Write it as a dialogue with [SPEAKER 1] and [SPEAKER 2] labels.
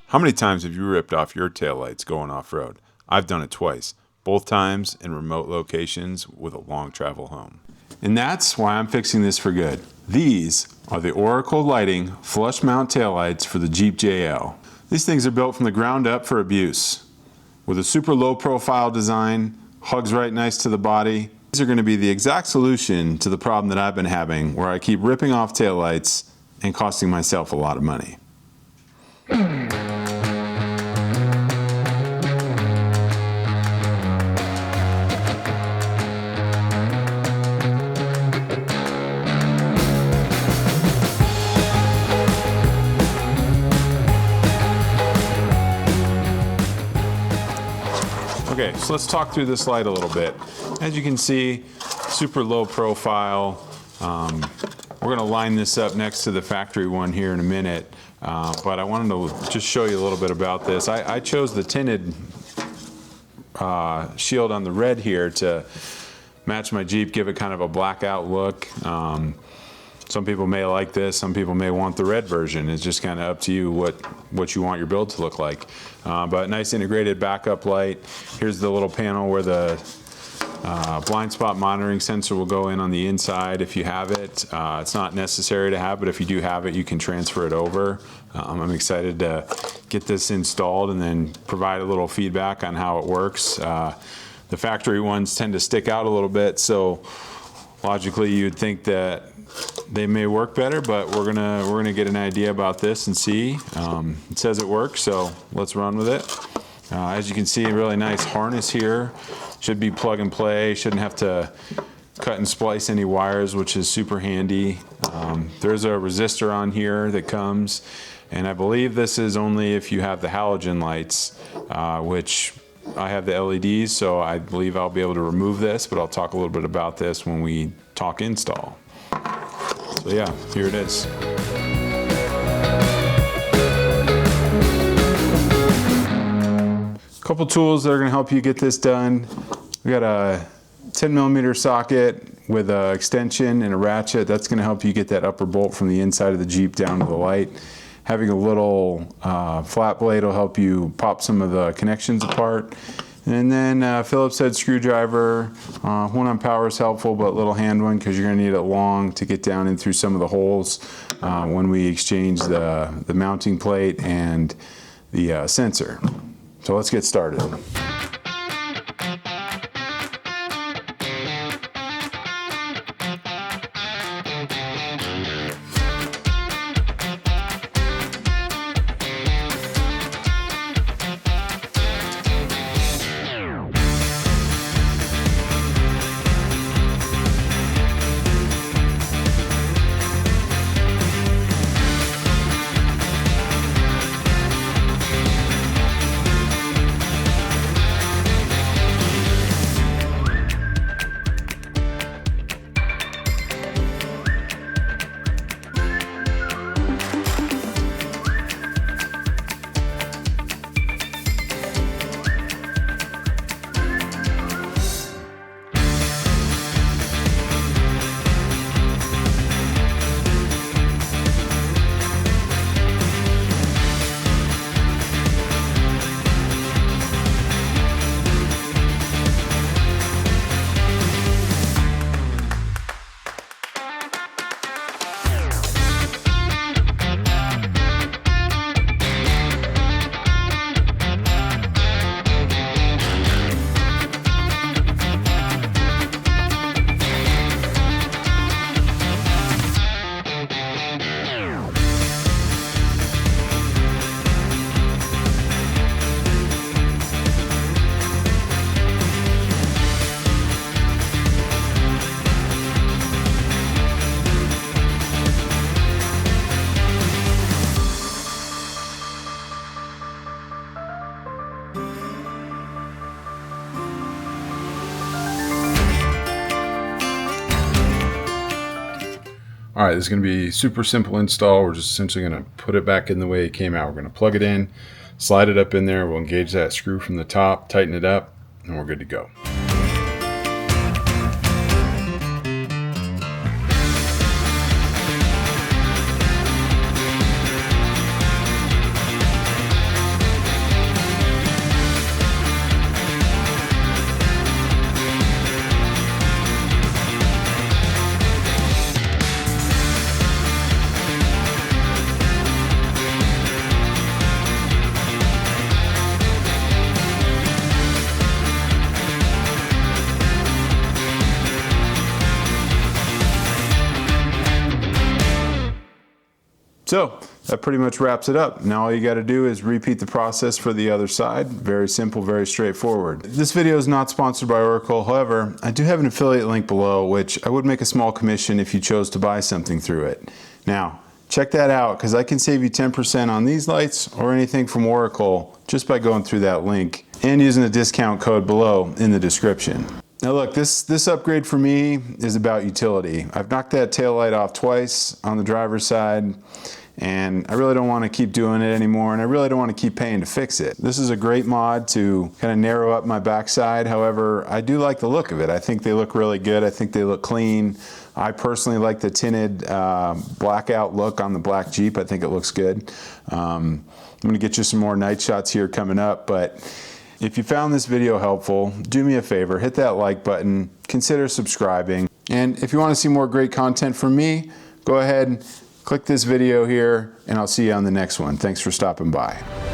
[SPEAKER 1] How many times have you ripped off your taillights going off-road? I've done it twice, both times in remote locations with a long travel home. And that's why I'm fixing this for good. These are the Oracle Lighting Flush Mount Taillights for the Jeep JL. These things are built from the ground up for abuse. With a super low profile design, hugs right nice to the body, these are going to be the exact solution to the problem that I've been having where I keep ripping off taillights and costing myself a lot of money. Okay, so let's talk through this light a little bit. As you can see, super low profile. We're going to line this up next to the factory one here in a minute, but I wanted to just show you a little bit about this. I chose the tinted shield on the red here to match my Jeep, give it kind of a blackout look. Some people may like this, some people may want the red version. It's just kind of up to you what you want your build to look like. But nice integrated backup light. Here's the little panel where the blind spot monitoring sensor will go in on the inside if you have it. It's not necessary to have, but if you do have it, you can transfer it over. I'm excited to get this installed and then provide a little feedback on how it works. The factory ones tend to stick out a little bit, so logically you'd think that they may work better, but we're gonna get an idea about this and see. It says it works, so let's run with it. As you can see, a really nice harness here. Should be plug and play. Shouldn't have to cut and splice any wires, which is super handy. There's a resistor on here that comes, and I believe this is only if you have the halogen lights, which I have the LEDs, so I believe I'll be able to remove this, but I'll talk a little bit about this when we talk install. So yeah, here it is. Couple tools that are going to help you get this done. We got a 10mm socket with an extension and a ratchet. That's going to help you get that upper bolt from the inside of the Jeep down to the light. Having a little flat blade will help you pop some of the connections apart. And then Phillips head screwdriver. One on power is helpful, but a little hand one because you're going to need it long to get down in through some of the holes when we exchange the mounting plate and the sensor. So let's get started. All right, this is going to be super simple install. We're just essentially going to put it back in the way it came out. We're going to plug it in, slide it up in there. We'll engage that screw from the top, tighten it up, and we're good to go. So that pretty much wraps it up. Now all you got to do is repeat the process for the other side. Very simple, very straightforward. This video is not sponsored by Oracle. However, I do have an affiliate link below, which I would make a small commission if you chose to buy something through it. Now, check that out because I can save you 10% on these lights or anything from Oracle just by going through that link and using the discount code below in the description. Now look, this upgrade for me is about utility. I've knocked that tail light off twice on the driver's side, and I really don't want to keep doing it anymore, and I really don't want to keep paying to fix it. This is a great mod to kind of narrow up my backside. However, I do like the look of it. I think they look really good. I think they look clean. I personally like the tinted blackout look on the black Jeep. I think it looks good. I'm going to get you some more night shots here coming up, but if you found this video helpful, do me a favor, hit that like button, consider subscribing, and if you want to see more great content from me, go ahead, click this video here, and I'll see you on the next one. Thanks for stopping by.